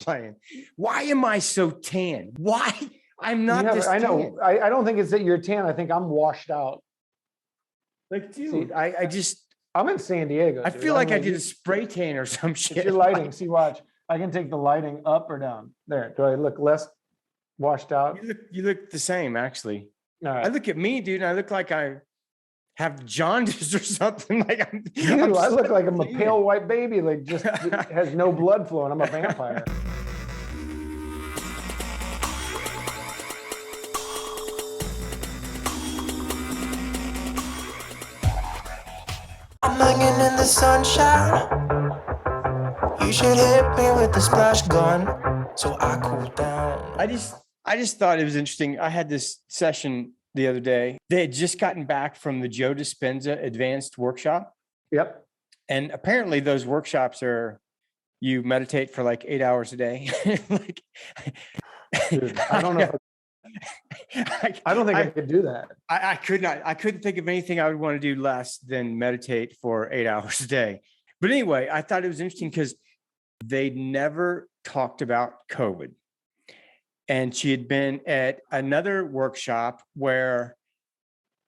playing. Why am I so tan? Why? I'm not Yeah, this I know. tan. I don't think it's that you're tan. I think I'm washed out. Like, dude, See, I just, I'm in San Diego. I dude. feel I'm like I did a spray tan or some It's shit. your lighting. See, watch. I can take the lighting up or down. There. Do I look less washed out? You look the same, actually. All I right. look at me, dude, and I look like I have jaundice or something. Like Dude, I look like I'm a tan. pale white baby, like just has no blood flowing. I'm a vampire. I'm hanging in the sunshine. You should hit me with the splash gun so I cool down. I just thought it was interesting. I had this session the other day. They had just gotten back from the Joe Dispenza Advanced Workshop. Yep. And apparently those workshops are, you meditate for like 8 hours a day. Like, Dude, I don't know. I don't think I could do that. I could not. I couldn't think of anything I would want to do less than meditate for 8 hours a day. But anyway, I thought it was interesting because they never talked about COVID. And she had been at another workshop where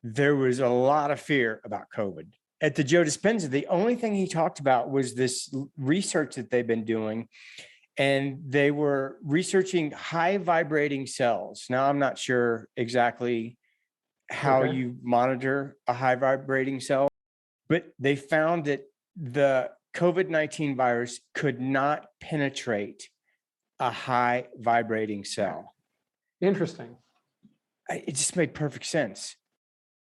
there was a lot of fear about COVID. At the Joe Dispenza, the only thing he talked about was this research that they've been doing. And they were researching high vibrating cells. Now, I'm not sure exactly how you monitor a high vibrating cell, but they found that the COVID-19 virus could not penetrate a high vibrating cell. Interesting. It just made perfect sense.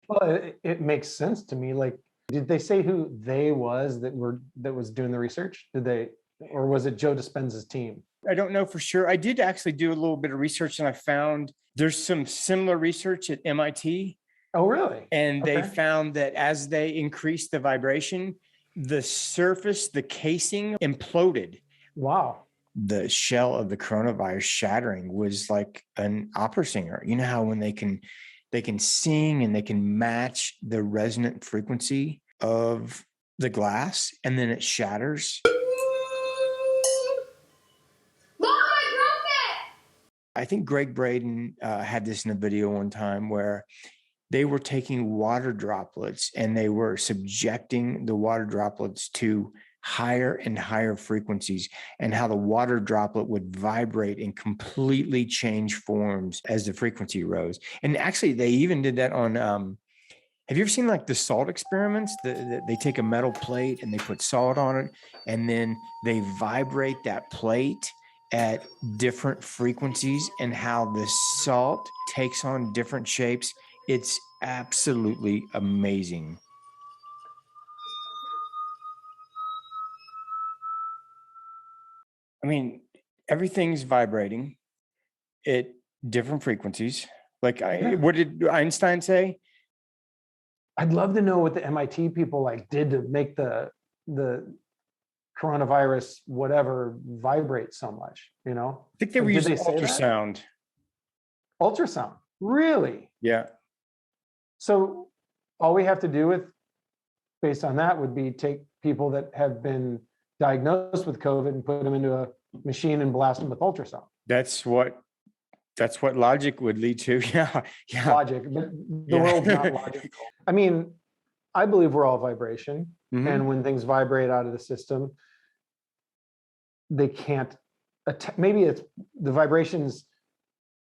Well, it makes sense to me. Like, did they say who they was that was doing the research? Did they, or was it Joe Dispenza's team? I don't know for sure. I did actually do a little bit of research and I found there's some similar research at MIT. Oh, really? And they found that as they increased the vibration, the surface, the casing imploded. Wow. The shell of the coronavirus shattering was like an opera singer. You know how when they can sing and they can match the resonant frequency of the glass and then it shatters. I think Greg Braden had this in a video one time where they were taking water droplets and they were subjecting the water droplets to higher and higher frequencies, and how the water droplet would vibrate and completely change forms as the frequency rose. And actually, they even did that on, have you ever seen like the salt experiments? They take a metal plate and they put salt on it, and then they vibrate that plate at different frequencies and how the salt takes on different shapes. It's absolutely amazing. I mean, everything's vibrating at different frequencies. Like, what did Einstein say? I'd love to know what the MIT people like did to make the coronavirus whatever vibrate so much. You know, I think they were using ultrasound. Ultrasound, really? Yeah. So all we have to do with, based on that, would be take people that have been diagnosed with COVID and put them into a machine and blast them with ultrasound. That's what logic would lead to. Yeah. Logic, but the world's not logical. I mean, I believe we're all vibration. Mm-hmm. And when things vibrate out of the system, they can't maybe it's the vibrations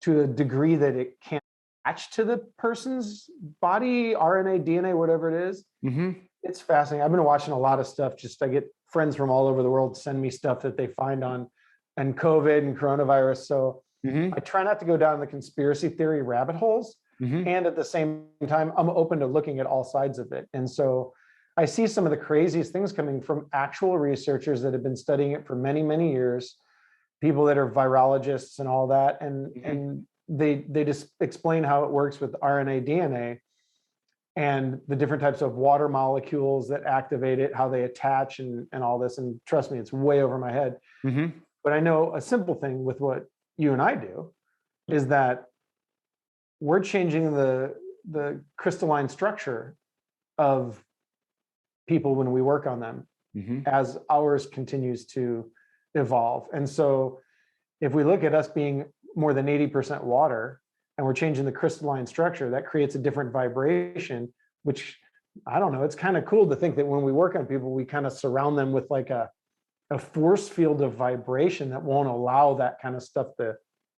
to a degree that it can't attach to the person's body, RNA, DNA, whatever it is. Mm-hmm. It's fascinating. I've been watching a lot of stuff. Just I get friends from all over the world send me stuff that they find on and COVID and coronavirus. So I try not to go down the conspiracy theory rabbit holes. And at the same time, I'm open to looking at all sides of it. And so I see some of the craziest things coming from actual researchers that have been studying it for many, many years, people that are virologists and all that. And they just explain how it works with RNA, DNA, and the different types of water molecules that activate it, how they attach and all this. And trust me, it's way over my head. But I know a simple thing with what you and I do is that we're changing the crystalline structure of people when we work on them as ours continues to evolve. And so if we look at us being more than 80% water and we're changing the crystalline structure, that creates a different vibration, which I don't know. It's kind of cool to think that when we work on people, we kind of surround them with like a force field of vibration that won't allow that kind of stuff to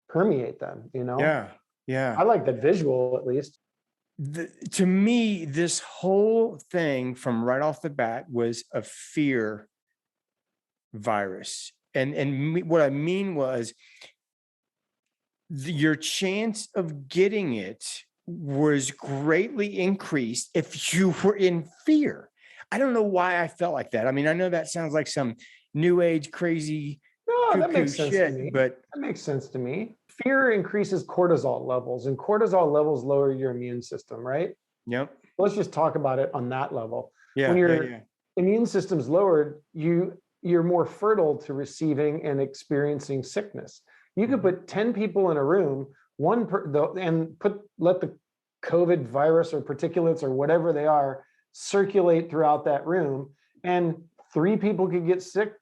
permeate them, you know? Yeah. Yeah. I like that visual, at least. To me, this whole thing from right off the bat was a fear virus. What I mean was your chance of getting it was greatly increased if you were in fear. I don't know why I felt like that. I mean, I know that sounds like some new age crazy No, that makes sense to shit, me. but That makes sense to me. Fear increases cortisol levels, and cortisol levels lower your immune system, right? yep. Let's just talk about it on that level. Yeah. When Yeah. your Yeah. immune system's lowered, you're more fertile to receiving and experiencing sickness. You could put 10 people in a room, let the COVID virus or particulates or whatever they are circulate throughout that room, and 3 people could get sick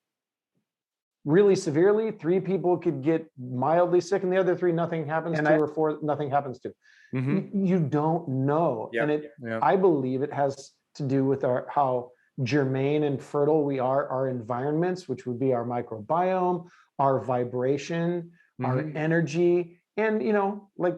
really severely, 3 people could get mildly sick, and the other 3 nothing happens to, or 4 nothing happens to. You don't know. Yep. And Yep. I believe it has to do with how germane and fertile we are, our environments, which would be our microbiome, our vibration, our energy, and like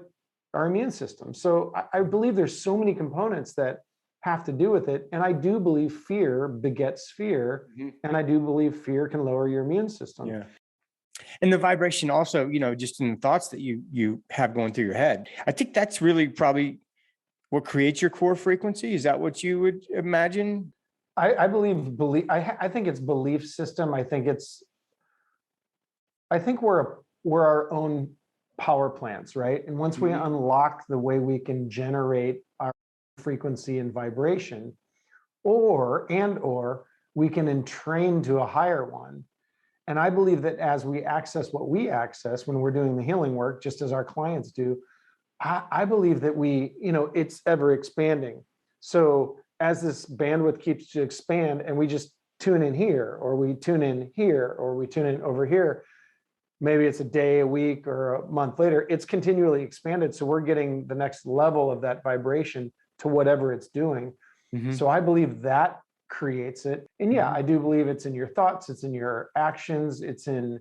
our immune system. So I believe there's so many components that have to do with it. And I do believe fear begets fear. And I do believe fear can lower your immune system. Yeah. And the vibration also, just in the thoughts that you have going through your head. I think that's really probably what creates your core frequency. Is that what you would imagine? I I think it's belief system. I think we're our own power plants, right? And once we unlock the way we can generate our frequency and vibration, or we can entrain to a higher one. And I believe that as we access what we access when we're doing the healing work, just as our clients do, I believe that it's ever expanding. So as this bandwidth keeps to expand and we just tune in here, or we tune in here, or we tune in over here, maybe it's a day, a week, or a month later, it's continually expanded. So we're getting the next level of that vibration to whatever it's doing. So I believe that creates it. And yeah, I do believe it's in your thoughts, it's in your actions, it's in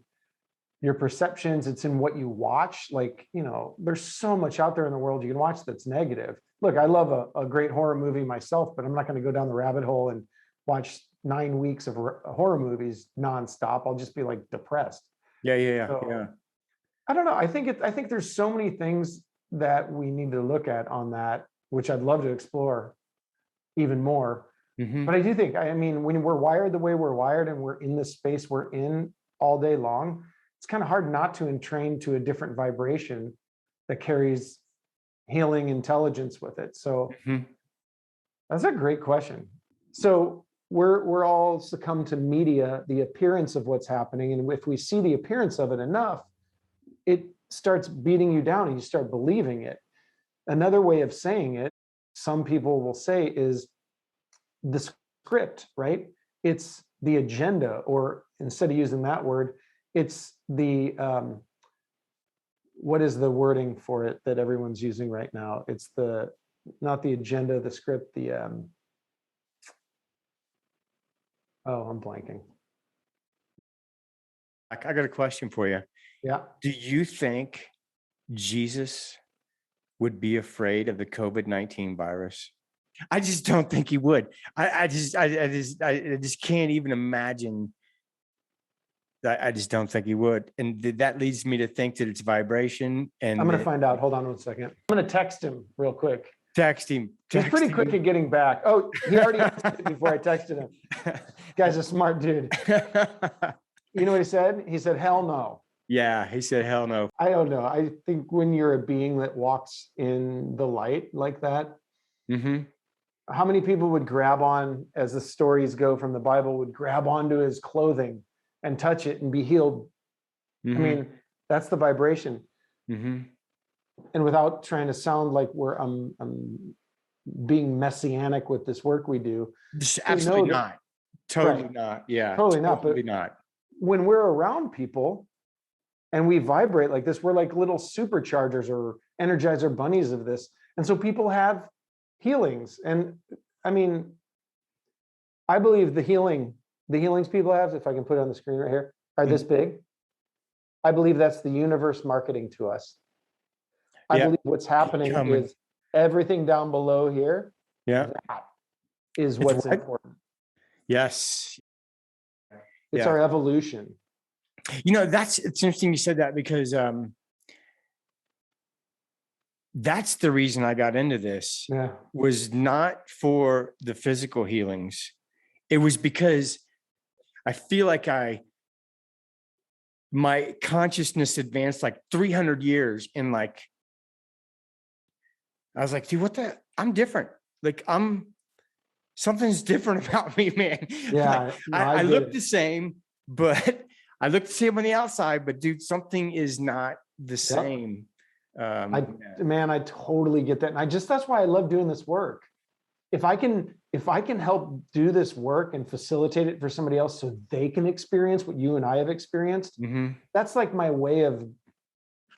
your perceptions, it's in what you watch. Like, there's so much out there in the world you can watch that's negative. Look, I love a great horror movie myself, but I'm not going to go down the rabbit hole and watch 9 weeks of horror movies nonstop. I'll just be like depressed. Yeah. So, I don't know. I think there's so many things that we need to look at on that, which I'd love to explore even more. But I do think, when we're wired the way we're wired and we're in the space we're in all day long, it's kind of hard not to entrain to a different vibration that carries healing intelligence with it. So that's a great question. So we're all succumb to media, the appearance of what's happening. And if we see the appearance of it enough, it starts beating you down and you start believing it. Another way of saying it, some people will say, is the script, right? It's the agenda, or instead of using that word, it's the, what is the wording for it that everyone's using right now? It's not the agenda, the script, I'm blanking. I got a question for you. Yeah. Do you think Jesus would be afraid of the COVID-19 virus? I just don't think he would. I just can't even imagine. I just don't think he would. And that leads me to think that it's vibration. And I'm going to find out. Hold on 1 second. I'm going to text him real quick. Text him. He's pretty quick at getting back. Oh, he already answered it before I texted him. Guy's a smart dude. You know what he said? He said, hell no. Yeah, he said, hell no. I don't know. I think when you're a being that walks in the light like that, how many people would grab on, as the stories go from the Bible, would grab onto his clothing and touch it and be healed? That's the vibration. And without trying to sound like I'm being messianic with this work we do. Absolutely not. Totally not. Yeah. Totally not. Totally not. When we're around people, and we vibrate like this. We're like little superchargers or energizer bunnies of this. And so people have healings. And I mean, I believe the healings people have, if I can put it on the screen right here, are this big. I believe that's the universe marketing to us. I believe what's happening is everything down below here, that is what's important. Yes. It's our evolution. You know, it's interesting you said that, because that's the reason I got into this. Was not for the physical healings. It was because I feel like my consciousness advanced like 300 years, and like, I was like, dude, I'm different. Like, something's different about me, man. Yeah. Like, I look the same, but I look the same on the outside, but dude, something is not the same. Man, I totally get that. And that's why I love doing this work. If I can help do this work and facilitate it for somebody else so they can experience what you and I have experienced, that's like my way of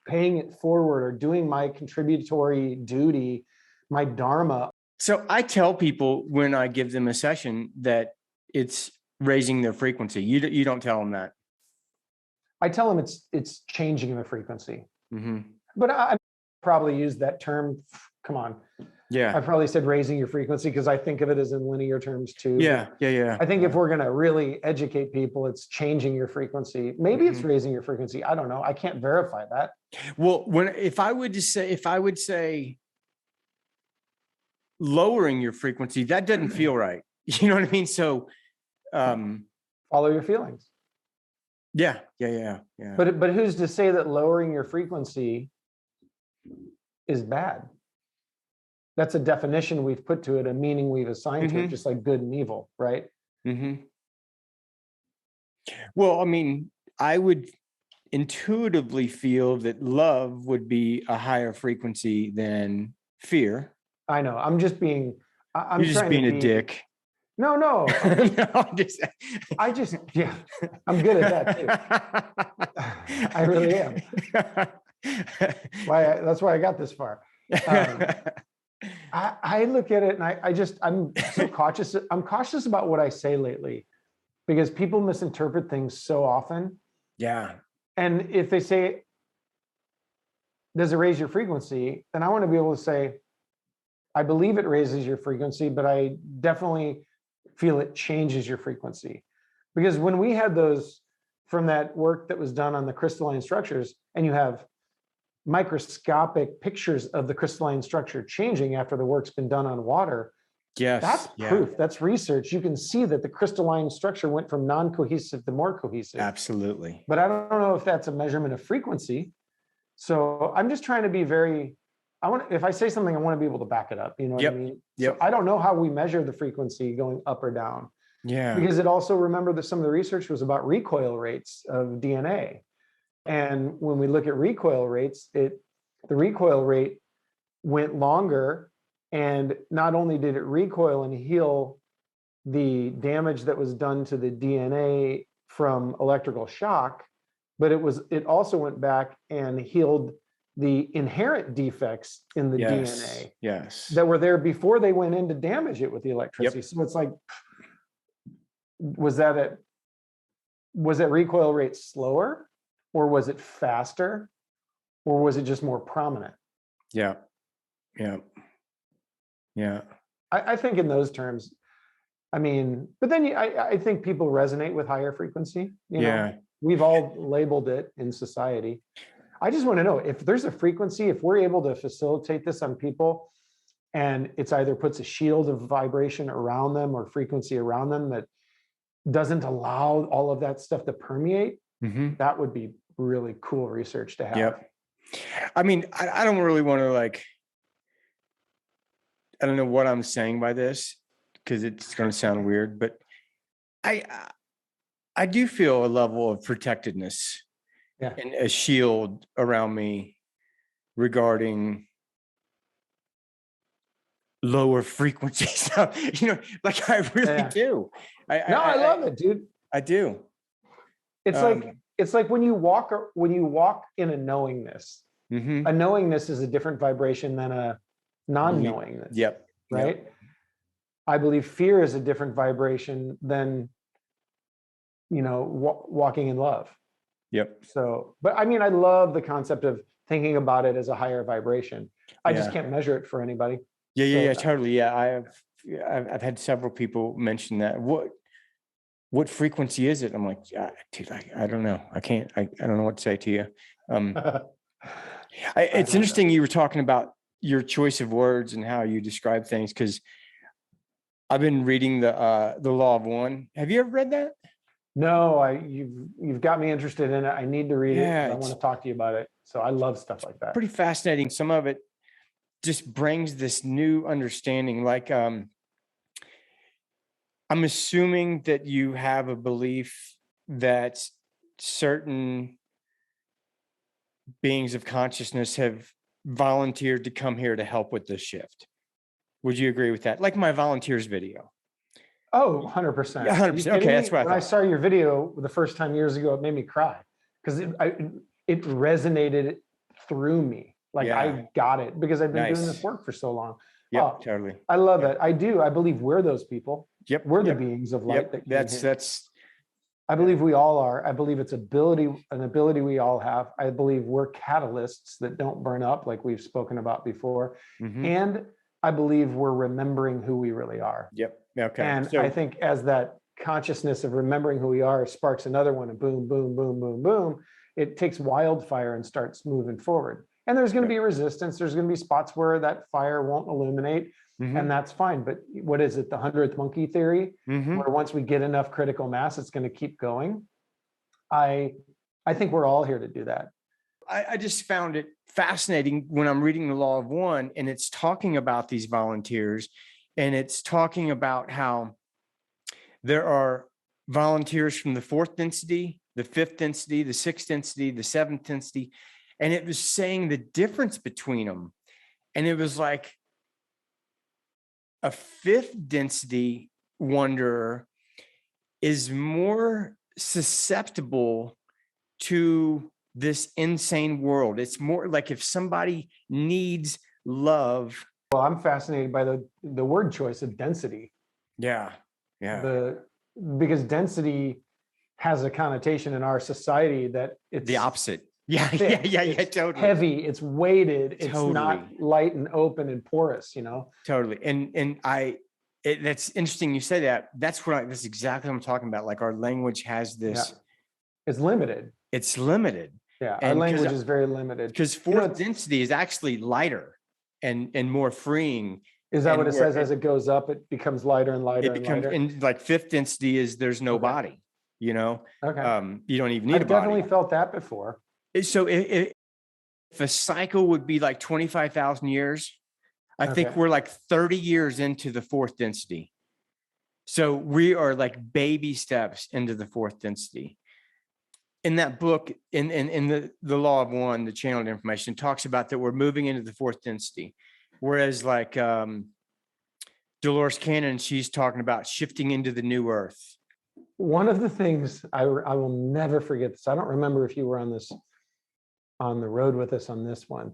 paying it forward or doing my contributory duty, my dharma. So I tell people when I give them a session that it's raising their frequency. You don't tell them that. I tell them it's changing the frequency. But I probably used that term. Come on. Yeah. I probably said raising your frequency because I think of it as in linear terms too. Yeah. I think if we're going to really educate people, it's changing your frequency. Maybe it's raising your frequency. I don't know. I can't verify that. Well, if I would say lowering your frequency, that doesn't feel right. You know what I mean? So follow your feelings. Yeah. But who's to say that lowering your frequency is bad? That's a definition we've put to it, a meaning we've assigned to it, just like good and evil, right? Well, I mean, I would intuitively feel that love would be a higher frequency than fear. I know. I'm just being. You're just being a dick. No. No, I'm good at that too. I really am. That's why I got this far. I look at it and I'm so cautious. I'm cautious about what I say lately because people misinterpret things so often. Yeah. And if they say, does it raise your frequency? Then I want to be able to say, I believe it raises your frequency, but I definitely feel it changes your frequency. Because when we had those from that work that was done on the crystalline structures, and you have microscopic pictures of the crystalline structure changing after the work's been done on water. Yes. That's proof. That's research. You can see that the crystalline structure went from non-cohesive to more cohesive. Absolutely. But I don't know if that's a measurement of frequency. So I'm just trying to be if I say something, I want to be able to back it up. You know what I mean? So I don't know how we measure the frequency going up or down. Yeah. Because it also, remember that some of the research was about recoil rates of DNA. And when we look at recoil rates, the recoil rate went longer, and not only did it recoil and heal the damage that was done to the DNA from electrical shock, but it also went back and healed the inherent defects in the DNA that were there before they went in to damage it with the electricity. So it's like, was that recoil rate slower? Or was it faster? Or was it just more prominent? Yeah. I think in those terms, I mean, but then I think people resonate with higher frequency. You know, we've all labeled it in society. I just want to know if there's a frequency, if we're able to facilitate this on people, and it's either puts a shield of vibration around them or frequency around them that doesn't allow all of that stuff to permeate, that would be really cool research to have. I mean, I don't really want to I don't know what I'm saying by this because it's going to sound weird, but I do feel a level of protectedness and a shield around me regarding lower frequencies. You know, like I really do. I love it, dude. I do. It's it's like when you walk in a knowingness. Mm-hmm. A knowingness is a different vibration than a non-knowingness. Yep. Right. Yep. I believe fear is a different vibration than, walking in love. Yep. So, but I mean, I love the concept of thinking about it as a higher vibration. I just can't measure it for anybody. Yeah, totally. Yeah, I've had several people mention that. What frequency is it? I'm like, dude, I don't know. I don't know what to say to you. It's interesting you were talking about your choice of words and how you describe things, because I've been reading the Law of One. Have you ever read that? No, you've got me interested in it. I need to read it. I want to talk to you about it. So I love stuff like that. Pretty fascinating. Some of it just brings this new understanding. Like, I'm assuming that you have a belief that certain beings of consciousness have volunteered to come here to help with this shift. Would you agree with that? Like my volunteers video. Oh, 100%. Yeah, 100%. Okay, that's what when I saw your video the first time years ago, it made me cry because it resonated through me. Like I got it because I've been doing this work for so long. Yeah, totally. I love that. I do. I believe we're those people. Yep. We're the beings of light. That's. I believe we all are. I believe it's an ability we all have. I believe we're catalysts that don't burn up, like we've spoken about before. Mm-hmm. And I believe we're remembering who we really are. Yep. Okay. And I think as that consciousness of remembering who we are sparks another one, and boom, boom, boom, boom, boom, it takes wildfire and starts moving forward. And there's going to be resistance. There's going to be spots where that fire won't illuminate, and that's fine. But what is it? The 100th monkey theory, where once we get enough critical mass, it's going to keep going. I think we're all here to do that. I just found it fascinating when I'm reading the Law of One, and it's talking about these volunteers, and it's talking about how there are volunteers from the fourth density, the fifth density, the sixth density, the seventh density. And it was saying the difference between them. And it was like a fifth density wanderer is more susceptible to this insane world. It's more like if somebody needs love. Well, I'm fascinated by the word choice of density. Yeah. Because density has a connotation in our society that it's the opposite. Yeah, thick, totally. Heavy, it's weighted, it's not light and open and porous, Totally. And that's interesting you say that. That's exactly what I'm talking about. Like our language has this. It's limited. It's limited. Yeah, our language is very limited. Because fourth density is actually lighter and more freeing. Is that what it says? As it goes up, it becomes lighter and lighter. It becomes, and like fifth density is there's no body, Okay. You don't even need a body. I've definitely felt that before. So if a cycle would be like 25,000 years, I think we're like 30 years into the fourth density. So we are like baby steps into the fourth density. In that book, in the Law of One, the channeled information talks about that we're moving into the fourth density. Whereas like Dolores Cannon, she's talking about shifting into the new earth. One of the things I will never forget this. I don't remember if you were on the road with us on this one.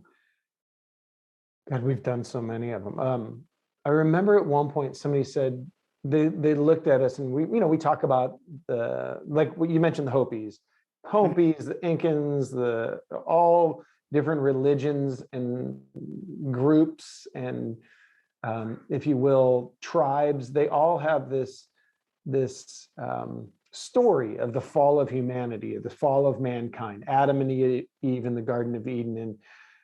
God, we've done so many of them. I remember at one point somebody said they looked at us and we talk about like what you mentioned, the Hopis, the Incans, the all different religions and groups and if you will, tribes. They all have this story of the fall of humanity, of the fall of mankind, Adam and Eve in the Garden of Eden, and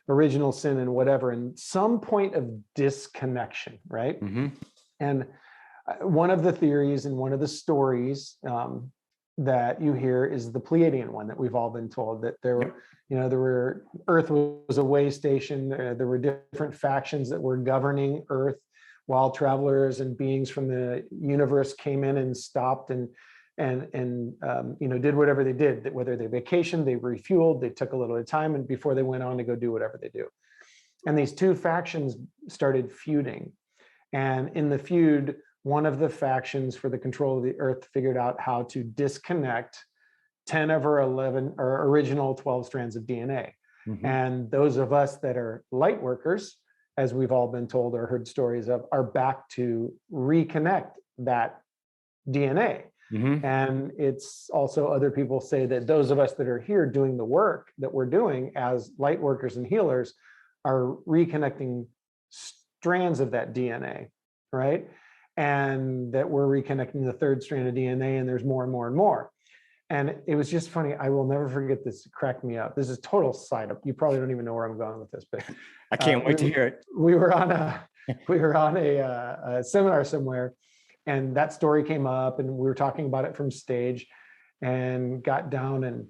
original sin and whatever, and some point of disconnection, right? Mm-hmm. And one of the theories and one of the stories that you hear is the Pleiadian one that we've all been told, that there were Earth was a way station. There were different factions that were governing Earth while travelers and beings from the universe came in and stopped and did whatever they did, whether they vacationed, they refueled, they took a little time and before they went on to go do whatever they do. And these two factions started feuding. And in the feud, one of the factions for the control of the earth figured out how to disconnect 10 of our 11 or original 12 strands of DNA. And those of us that are light workers, as we've all been told or heard stories of, are back to reconnect that DNA. And it's also, other people say that those of us that are here doing the work that we're doing as light workers and healers are reconnecting strands of that DNA, right? And that we're reconnecting the third strand of DNA, and there's more and more and more. And it was just funny. I will never forget this. It cracked me up. This is total side up. You probably don't even know where I'm going with this, but I can't wait to hear it. We were on a seminar somewhere, and that story came up, and we were talking about it from stage, and got down. And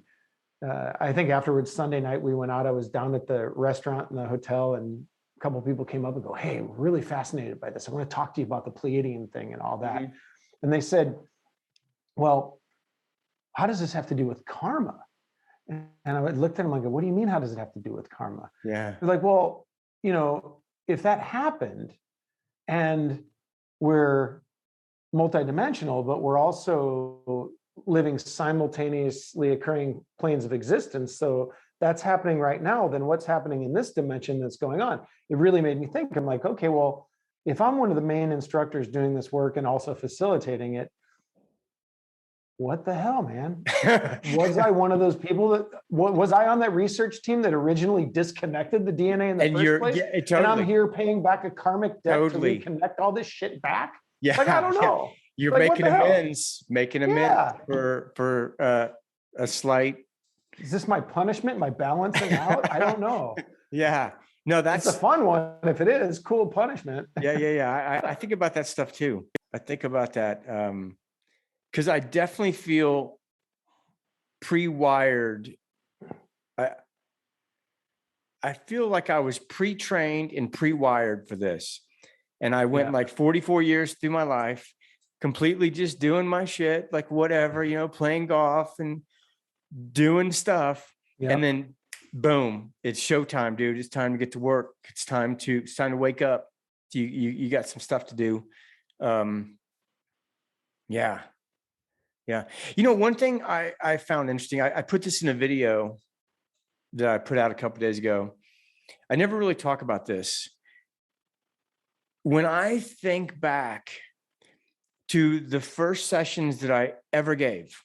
I think afterwards, Sunday night, we went out. I was down at the restaurant in the hotel, and a couple of people came up and go, "Hey, we're really fascinated by this. I want to talk to you about the Pleiadian thing and all that." And they said, "Well, how does this have to do with karma?" And I looked at them like, "What do you mean? How does it have to do with karma?" Yeah. They're like, "Well, if that happened and we're multidimensional, but we're also living simultaneously occurring planes of existence. So that's happening right now. Then what's happening in this dimension that's going on?" It really made me think. I'm like, okay, well, if I'm one of the main instructors doing this work and also facilitating it, what the hell, man? Was I one of those people that was I on that research team that originally disconnected the DNA in the first place? Yeah, totally. And I'm here paying back a karmic debt to Totally. reconnect all this shit back? Yeah. Like, I don't know. You're Like, what making the hell? making amends Yeah. for a slight. Is this my punishment, my balancing out? I don't know. Yeah. No, That's a fun one. If it is, cool punishment. Yeah. I think about that stuff too. I think about that because I definitely feel pre-wired. I feel like I was pre-trained and pre-wired for this. And I went like 44 years through my life, completely just doing my shit, like whatever, playing golf and doing stuff. Yeah. And then boom, it's showtime, dude. It's time to get to work. It's time to wake up. You got some stuff to do. Yeah. One thing I found interesting, I put this in a video that I put out a couple of days ago. I never really talk about this. When I think back to the first sessions that I ever gave,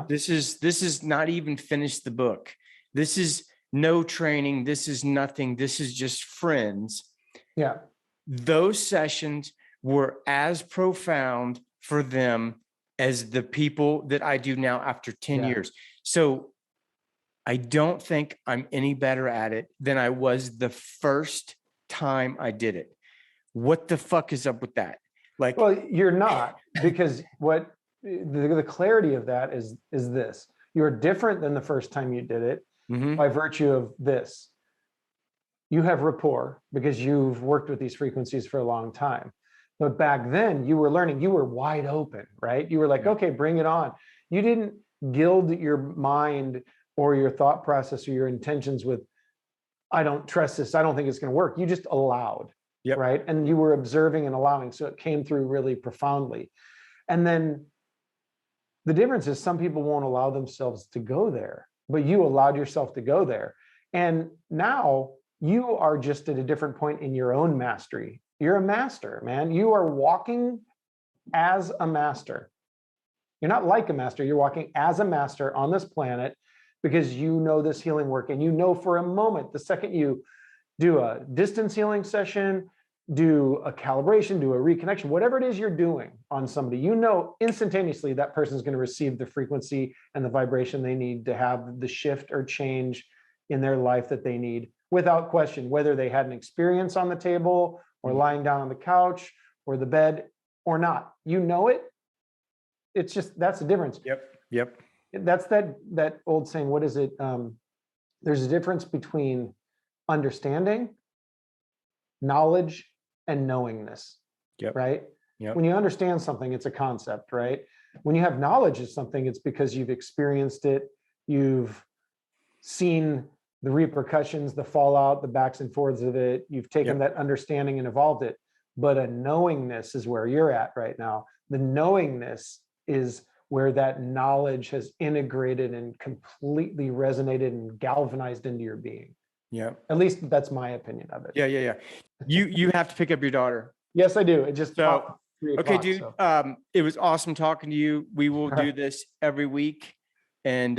this is not even finished the book. This is no training. This is nothing. This is just friends. Yeah. Those sessions were as profound for them as the people that I do now after 10 years. So I don't think I'm any better at it than I was the first time I did it. What the fuck is up with that? Like, well, you're not, because what the clarity of that is this: you're different than the first time you did it by virtue of this. You have rapport because you've worked with these frequencies for a long time. But back then you were learning, you were wide open, right? You were like, okay, bring it on. You didn't gild your mind or your thought process or your intentions with, I don't trust this, I don't think it's going to work. You just allowed. Yep. Right. And you were observing and allowing. So it came through really profoundly. And then the difference is some people won't allow themselves to go there, but you allowed yourself to go there. And now you are just at a different point in your own mastery. You're a master, man. You are walking as a master. You're not like a master. You're walking as a master on this planet because you know this healing work. And you know for a moment, the second you do a distance healing session, do a calibration, do a reconnection, whatever it is you're doing on somebody, you know instantaneously that person's going to receive the frequency and the vibration they need to have the shift or change in their life that they need, without question, whether they had an experience on the table or lying down on the couch or the bed or not. You know it. It's just, that's the difference. Yep. That's that old saying, what is it? There's a difference between understanding, knowledge, and knowingness. Right? When you understand something, it's a concept, right? When you have knowledge of something, it's because you've experienced it, you've seen the repercussions, the fallout, the backs and forwards of it, you've taken that understanding and evolved it. But a knowingness is where you're at right now. The knowingness is where that knowledge has integrated and completely resonated and galvanized into your being. Yeah. At least that's my opinion of it. Yeah. You have to pick up your daughter. Yes, I do. It just So, 3 okay, o'clock, dude. so. It was awesome talking to you. We will do this every week, and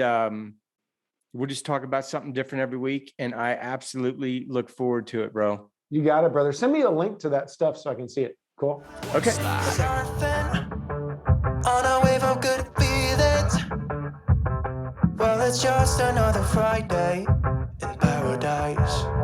we'll just talk about something different every week. And I absolutely look forward to it, bro. You got it, brother. Send me a link to that stuff so I can see it. Cool. Okay. Surfing on a wave of good feelings. Well, it's just another Friday in paradise.